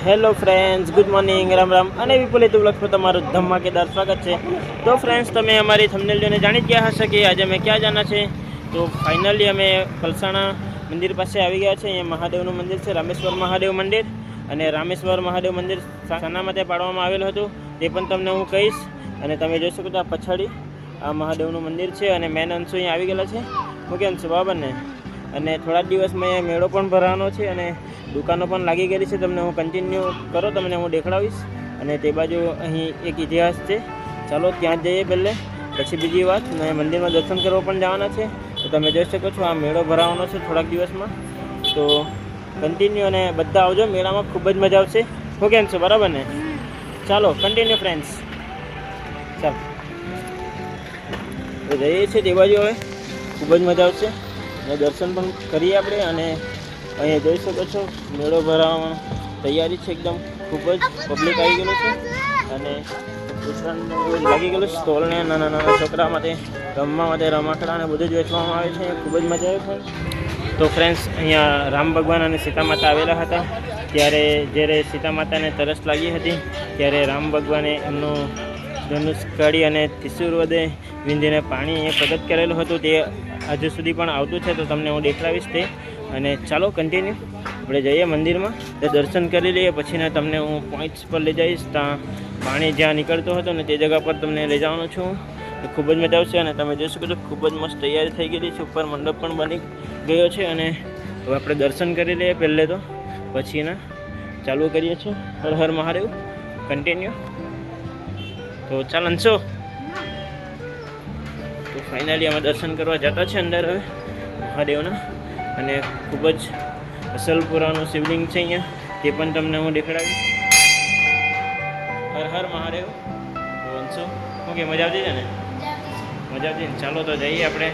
Hello friends, good morning, Ram Ram અને વિપુલ YouTube blog પર તમારું ધમાકેદાર સ્વાગત છે। તો ફ્રેન્ડ્સ, તમે અમારી થંબનેલ જોઈને જાણી જ ગયા હશે કે આજે અમે ક્યાં જાના છે। તો ફાઇનલી અમે પલસાણા મંદિર પાસે આવી ગયા છે। અહીંયા મહાદેવનું મંદિર છે, રામેશ્વર મહાદેવ મંદિર। અને રામેશ્વર મહાદેવ મંદિર શાના માટે પાડવામાં આવેલું હતું તે પણ તમને હું કહીશ। અને તમે જોઈ શકો તો આ પછાડી આ મહાદેવનું મંદિર છે અને મેન અંશો અહીંયા આવી ગયેલા છે। હું કેમ છે બરાબર ને? અને થોડા દિવસમાં મેળો પણ ભરવાનો છે અને દુકાનો પણ લાગી ગયેલી છે। તમને હું કન્ટિન્યુ કરો, તમને હું દેખાડીશ। અને તે બાજુ અહીં એક ઇતિહાસ છે, ચાલો ત્યાં જઈએ પહેલે, પછી બીજી વાત। અને મંદિરમાં દર્શન કરવા પણ જવાના છે। તો તમે જોઈ શકો છો આ મેળો ભરાવાનો છે થોડાક દિવસમાં, તો કન્ટિન્યુ અને બધા આવજો, મેળામાં ખૂબ જ મજા આવશે। હું કેમ છો બરાબર ને? ચાલો કન્ટિન્યુ ફ્રેન્ડ્સ, ચાલો તો જઈએ છીએ તે બાજુ। હવે ખૂબ જ મજા આવશે અને દર્શન પણ કરીએ આપણે। અને અહીંયા જોઈ શકો છો મેળો ભરાવામાં તૈયારી છે, એકદમ ખૂબ જ પબ્લિક આવી ગયેલું છે અને ઉત્તરાયણનું લાગી ગયેલું સ્ટોલને નાના નાના છોકરા માટે રમવા માટે રમકડા અને બધું જ વેચવામાં આવે છે। ખૂબ જ મજા આવે છે। તો ફ્રેન્ડ્સ, અહીંયા રામ ભગવાન અને સીતા માતા આવેલા હતા, ત્યારે જ્યારે સીતા માતાને તરસ લાગી હતી ત્યારે રામ ભગવાને એમનું ધનુષ કાઢી અને ત્રિશૂળ વડે વિંધીને પાણી અહીંયા પ્રગટ કરેલું હતું, તે હજુ સુધી પણ આવતું છે। તો તમને હું દેખાડીશ તે। અને ચાલો કન્ટિન્યુ આપણે જઈએ મંદિરમાં, તે દર્શન કરી લઈએ, પછીને તમને હું પોઈન્ટ્સ પર લઈ જઈશ, ત્યાં પાણી જ્યાં નીકળતું હતું ને તે જગ્યા પર તમને લઈ જવાનો છું। ખૂબ જ મજા આવશે અને તમે જોઈ શકો છો ખૂબ જ મસ્ત તૈયારી થઈ ગયેલી છે, ઉપર મંડપ પણ બની ગયો છે। અને હવે આપણે દર્શન કરી લઈએ પહેલે તો, પછીના ચાલુ કરીએ છીએ। હર હર મહાદેવ, કન્ટિન્યુ। તો ચાલ અંશો, તો ફાઇનલી અમે દર્શન કરવા જતા છે અંદર હવે મહાદેવના। અને ખૂબ જ અસલ પુરાનું શિવલિંગ છે અહીંયા, તે પણ તમને હું દેખાડીશ। હર હર મહાદેવ। તો અંશો, ઓકે, મજા આવતી છે ને? મજા આવતી ને? ચાલો તો જઈએ આપણે।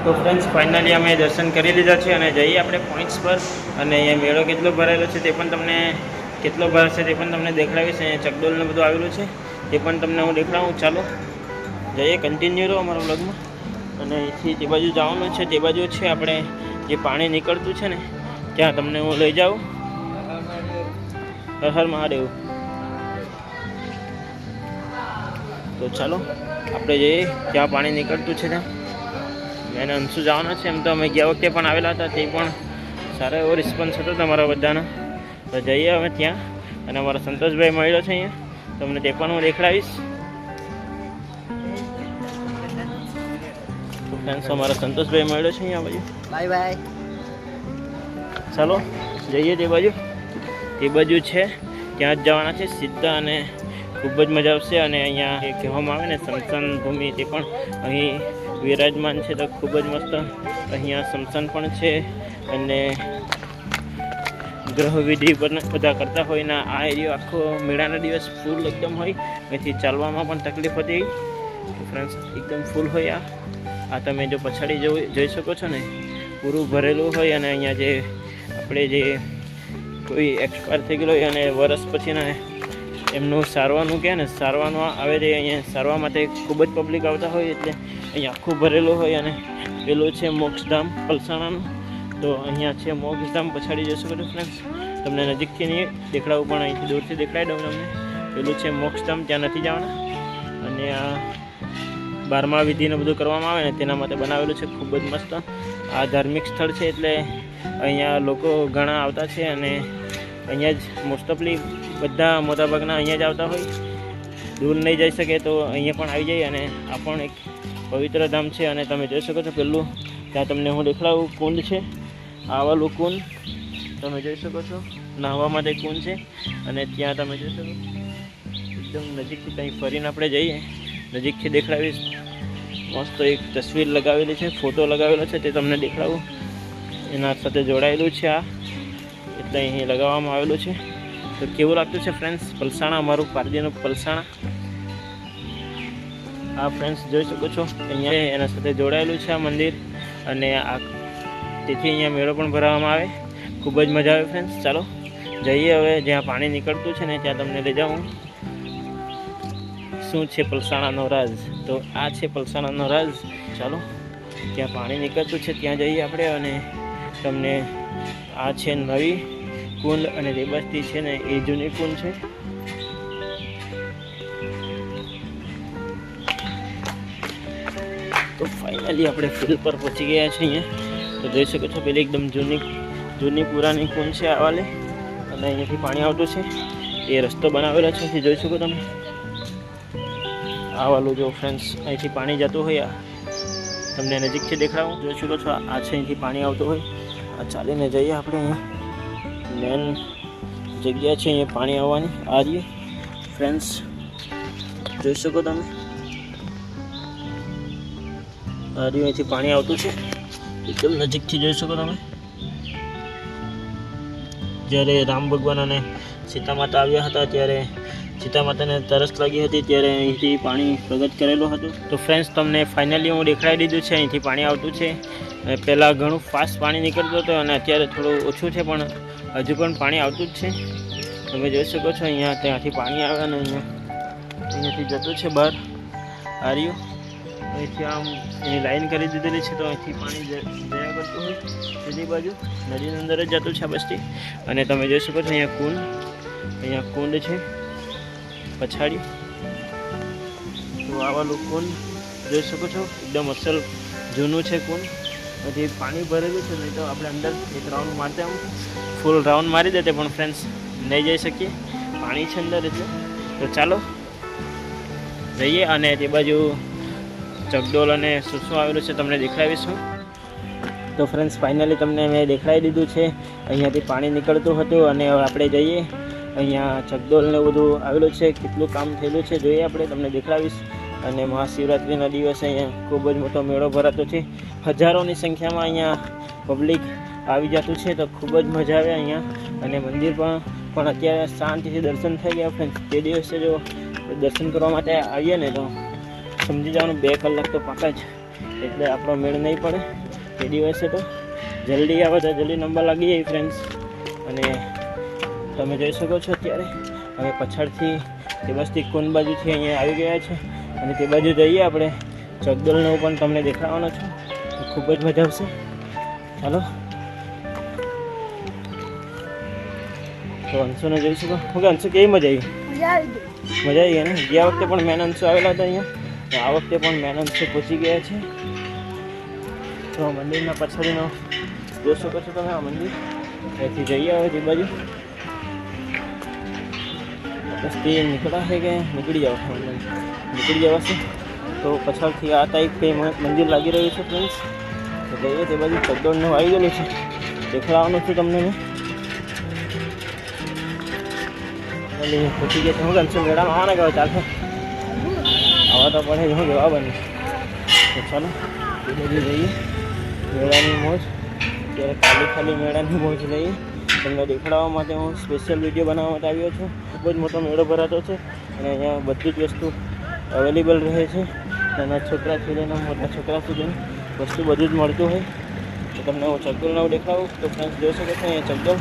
તો ફ્રેન્ડ્સ, ફાઇનલી અમે દર્શન કરી લીધા છે અને જઈએ આપણે પોઈન્ટ્સ પર। અને અહીંયા મેળો કેટલો ભરેલો છે તે પણ તમને, કેટલો ભરાશે તે પણ તમને દેખાડીશ। અહીંયા ચકડોલને બધું આવેલું છે તે પણ તમને હું દેખાડું। ચાલો જઈએ, કન્ટિન્યુ રહો અમારા બ્લોગમાં। અને અહીંથી તે બાજુ જવાનું છે, તે બાજુ છે આપણે જે પાણી નીકળતું છે ને ત્યાં તમને હું લઈ જાઉં। હર હર મહાદેવ। તો ચાલો આપણે જઈએ જ્યાં પાણી નીકળતું છે ત્યાં। એને અંશુ જવાના છે, એમ તો અમે ગયા વખતે પણ આવેલા હતા, તે પણ સારો એવો રિસ્પોન્સ હતો તમારા બધાનો। તો જઈએ હવે ત્યાં। અને અમારો સંતોષભાઈ મળ્યો છે અહીંયા, તમને તે પણ હું દેખાડીશ। તો ફ્રેન્ડ્સ, અમારો સંતોષભાઈ મળ્યો છે અહીંયા બાજુ। Bye bye. ચાલો જઈએ તે બાજુ, તે બાજુ છે ત્યાં જ જવાના છે સીધા। અને ખૂબ જ મજા આવશે। અને અહીંયા એ કહેવામાં આવે ને સ્મશાન ભૂમિ, તે પણ અહીં વિરાજમાન છે। તો ખૂબ જ મસ્ત અહીંયા સ્મશાન પણ છે અને ગ્રહવિધિ બધા કરતા હોય ને આ એરિયો આખો મેળાના દિવસ ફૂલ એકદમ હોય, અહીંથી ચાલવામાં પણ તકલીફ હતી ફ્રેન્ડ્સ, એકદમ ફૂલ હોય। આ તમે જો પછાડી જોઈ શકો છો ને, પૂરું ભરેલું હોય। અને અહીંયા જે આપણે જે કોઈ એક્સપાયર થઈ ગયેલો હોય અને વરસ પછીના એમનું સારવાનું કહે ને સારવાનું આવે તે અહીંયા સારવા માટે ખૂબ જ પબ્લિક આવતા હોય, એટલે અહીંયા આખું ભરેલું હોય. અને પેલું છે મોક્ષધામ પલસાણાનું, તો અહીંયા છે મોક્ષધામ. પછાડી જશો બધું ફ્રેન્ડ્સ, તમને નજીકથી નહીં દેખાડવું પણ અહીંથી દૂરથી દેખાડી દઉં તમને. પેલું છે મોક્ષધામ, ત્યાં નથી જવાના. અને આ 12મા વિધિને બધું કરવામાં આવે ને તેના માટે બનાવેલું છે, ખૂબ જ મસ્ત. આ ધાર્મિક સ્થળ છે એટલે અહીંયા લોકો ઘણા આવતા છે, અને અહીંયા જ મોસ્ટ ઓફલી બધા મોટાભાગના અહીંયા જ આવતા હોય. દૂર નહીં જઈ શકે તો અહીંયા પણ આવી જાય. અને આ પણ એક પવિત્ર ધામ છે. અને તમે જોઈ શકો છો પેલું ત્યાં તમને હું દેખાડું કુંડ છે, આવાલું કુંડ તમે જોઈ શકો છો. નાહવા માટે કુંડ છે. અને ત્યાં તમે જોઈ શકો એકદમ નજીકથી કંઈ ફરીને આપણે જઈએ, નજીકથી દેખાડીશ. મસ્ત એક તસવીર લગાવેલી છે, ફોટો લગાવેલો છે, તે તમને દેખાડું. એના સાથે જોડાયેલું છે આ, એટલે અહીં લગાવવામાં આવેલું છે. તો કેવું લાગતું છે ફ્રેન્ડ્સ પલસાણા, અમારું પારડીનું પલસાણા. આ ફ્રેન્ડ્સ જોઈ શકો છો અહીંયા એના સાથે જોડાયેલું છે આ મંદિર. અને આ તેથી અહીંયા મેળો પણ ભરવામાં આવે, ખૂબ જ મજા આવે ફ્રેન્ડ્સ. ચાલો જઈએ હવે જ્યાં પાણી નીકળતું છે ને ત્યાં તમને લઈ જાઉં. શું છે પલસાણાનો રાજ? તો આ છે પલસાણાનો રાજ. ચાલો ત્યાં પાણી નીકળતું છે ત્યાં જઈએ આપણે. અને તમને આ છે નવી કુંડ, અને રેબસ્તી છે ને એ જૂની કુંડ છે. તો ફાઇનલી આપણે ફિલ પર પહોંચી ગયા છીએ અહીંયા. તો જોઈ શકો છો પેલી એકદમ જૂની પુરાની કુંડ છે આવાલે, અને અહીંયાથી પાણી આવતું છે. એ રસ્તો બનાવેલો છે, જોઈ શકો તમે. આવાલું જો ફ્રેન્ડ્સ અહીંથી પાણી જતું હોય, આ તમને નજીકથી દેખાડું. જોઈ શકો છો આ છે અહીંથી પાણી આવતું હોય. આ ચાલીને જઈએ આપણે. અહીંયા મેન જગ્યા છે અહીંયા પાણી આવવાની. આ રહીએ ફ્રેન્ડ્સ, જોઈ શકો તમે. આ રહ્યું અહીંથી પાણી આવતું છે, એકદમ નજીકથી જોઈ શકો તમે. જ્યારે રામ ભગવાન અને સીતા માતા આવ્યા હતા ત્યારે સીતા માતાને તરસ લાગી હતી, ત્યારે અહીંથી પાણી પ્રગટ કરેલું હતું. તો ફ્રેન્ડ્સ તમને ફાઇનલી હું દેખાડી દીધું છે અહીંથી પાણી આવતું છે. પહેલાં ઘણું ફાસ્ટ પાણી નીકળતું હતું અને અત્યારે થોડું ઓછું છે, પણ હજુ પણ પાણી આવતું જ છે. તમે જોઈ શકો છો અહીંયા ત્યાંથી પાણી આવે અને અહીંયાથી જતું છે બહાર. આ રહ્યું અહીંથી આમ એની લાઈન કરી દીધેલી છે, તો અહીંથી પાણી જયા કરતું હોય બીજી બાજુ નદીની અંદર જ જતું છે આ બસ્તી. અને તમે જોઈ શકો છો અહીંયા કુંડ છે પછાડી. તો આવાલું કુંડ જોઈ શકો છો, એકદમ અસલ જૂનું છે કુંડ. હજી પાણી ભરેલું છે, નહીં તો આપણે અંદર એક રાઉન્ડ મારતે, આમ ફૂલ રાઉન્ડ મારી દેતે, પણ ફ્રેન્ડ્સ નહીં જઈ શકીએ, પાણી છે અંદર એટલે. તો ચાલો જઈએ. અને તે બાજુ ચકડોલ અને શું શું આવેલું છે તમને દેખાડીશું. તો ફ્રેન્ડ્સ ફાઇનલી તમને મેં દેખાડી દીધું છે. અહીંયાથી પાણી નીકળતું હતું અને હવે આપણે જઈએ. અહીંયા ચકડોલને બધું આવેલું છે, કેટલું કામ થયેલું છે જોઈએ આપણે, તમને દેખાડીશ. અને મહાશિવરાત્રિના દિવસે અહીંયા ખૂબ જ મોટો મેળો ભરાતો છે. હજારોની સંખ્યામાં અહીંયા પબ્લિક આવી જતું છે, તો ખૂબ જ મજા આવે અહીંયા. અને મંદિર પણ અત્યારે શાંતિથી દર્શન થઈ ગયા ફ્રેન્ડ્સ. તે દિવસે જો દર્શન કરવા માટે આવીએ ને તો સમજી જવાનું 2 કલાક તો પાકા જ, એટલે આપણો મેળ નહીં પડે તે દિવસે. તો જલ્દી આવે તો જલ્દી નંબર લાગી જાય ફ્રેન્ડ્સ. અને તમે જોઈ શકો છો અત્યારે હવે પછાડથી તે બસથી કુંડ બાજુથી અહીંયા આવી ગયા છે. અને તે બાજુ જઈએ આપણે. ચકડોલને પણ તમને દેખાડવાનો છું, ખૂબ જ મજા આવશે. ચાલો તો અંશુને જોઈ શકો. હું કે અંશુ કેવી મજા આવી? મજા આવી ને. ગયા વખતે પણ મેન અંશુ આવેલા હતા અહીંયા, તો આ વખતે પણ મેન અંશુ પહોંચી ગયા છે. તો મંદિરના પછાડીનો જોઈ શકો છો તમે આ મંદિર. અહીંથી જઈએ હવે તે બાજુ. બસ તે નીકળ્યા છે કે નીકળી જવાશે. તો પછાડથી આ ટાઈપ કંઈ મંદિર લાગી રહ્યું છે ફ્રેન્ડ્સ. તો જઈએ તે બાજુ. ચકડોળને આવી ગયેલું છે, દેખાડવાનું છું તમને મેં. પહોંચી ગયા છે. હું ગમશે મેળામાં આવવાના ગયો ચાલશે આવા તો પડે હું જવા બની. તો ચાલો એ બાજુ જઈએ. મેળાની મોજ અત્યારે ખાલી મેળાની મોજ લઈએ. તમને દેખાડવા માટે હું સ્પેશિયલ વિડીયો બનાવવા માટે આવ્યો છું. ખૂબ જ મોટો મેળો ભરાતો છે અને અહીંયા બધી જ વસ્તુ અવેલેબલ રહે છે. નાના છોકરાથી લઈને મોટા છોકરા સુધીની વસ્તુ બધું જ મળતું હોય. તો તમને હું ચકડોળને દેખાડું. તો ફ્રેન્ડ્સ જોઈ શકો છો અહીંયા ચકડોળ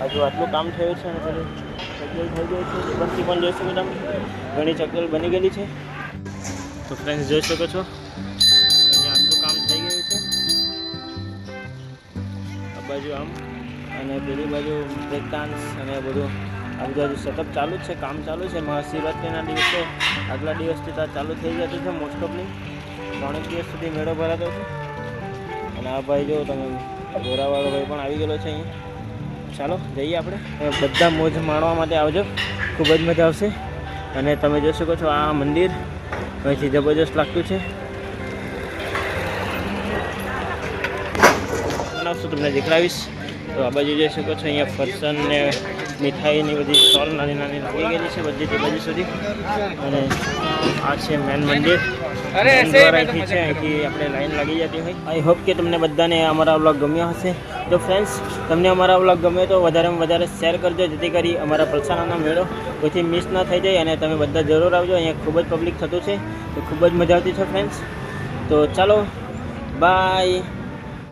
આજુ આટલું કામ થયું છે અને પેલું ચકડોળ થઈ ગઈ છે. બનતી પણ જોઈ શકો તમે, ઘણી ચકડોળ બની ગયેલી છે. તો ફ્રેન્ડ્સ જોઈ શકો છો અહીંયા આટલું કામ થઈ ગયું છે. આ બાજુ આમ અને પેલી બાજુ બ્રેક ડાન્સ અને બધું આ બધું સેટઅપ ચાલુ જ છે, કામ ચાલુ છે. મહાશિવરાત્રિના દિવસે આગલા દિવસથી ત્યાં ચાલુ થઈ જતું છે. મોસ્ટ ઓફલી 3 દિવસ સુધી મેળો ભરાતો છે. અને આ ભાઈ જો તમે ઘોડાવાળો ભાઈ પણ આવી ગયેલો છે અહીંયા. ચાલો જઈએ આપણે. બધા મોજ માણવા માટે આવજો, ખૂબ જ મજા આવશે. અને તમે જોઈ શકો છો આ મંદિર અહીંથી જબરજસ્ત લાગતું છે. બનાવશું તમને દેખાડીશ. તો આ બાજુ જોઈ શકો છો અહીંયા ફરસાણ ને મીઠાઈની બધી સ્ટોલ નાની નાની લાગી ગયેલી છે બધી તે બાજુ સુધી. અને આ છે મેન મંદિર. અહીંથી છે, અહીંથી આપણે લાઈન લાગી જતી હોય. આઈ હોપ કે તમને બધાને અમારા વ્લોગ ગમ્યો હશે. તો ફ્રેન્ડ્સ તમને અમારા વ્લોગ ગમે તો વધારેમાં વધારે શેર કરજો, જેથી કરી અમારા પલસાણાનો મેળો કોઈથી મિસ ના થઈ જાય. અને તમે બધા જરૂર આવજો, અહીંયા ખૂબ જ પબ્લિક થતું છે, તો ખૂબ જ મજા આવતી છે ફ્રેન્ડ્સ. તો ચાલો બાય.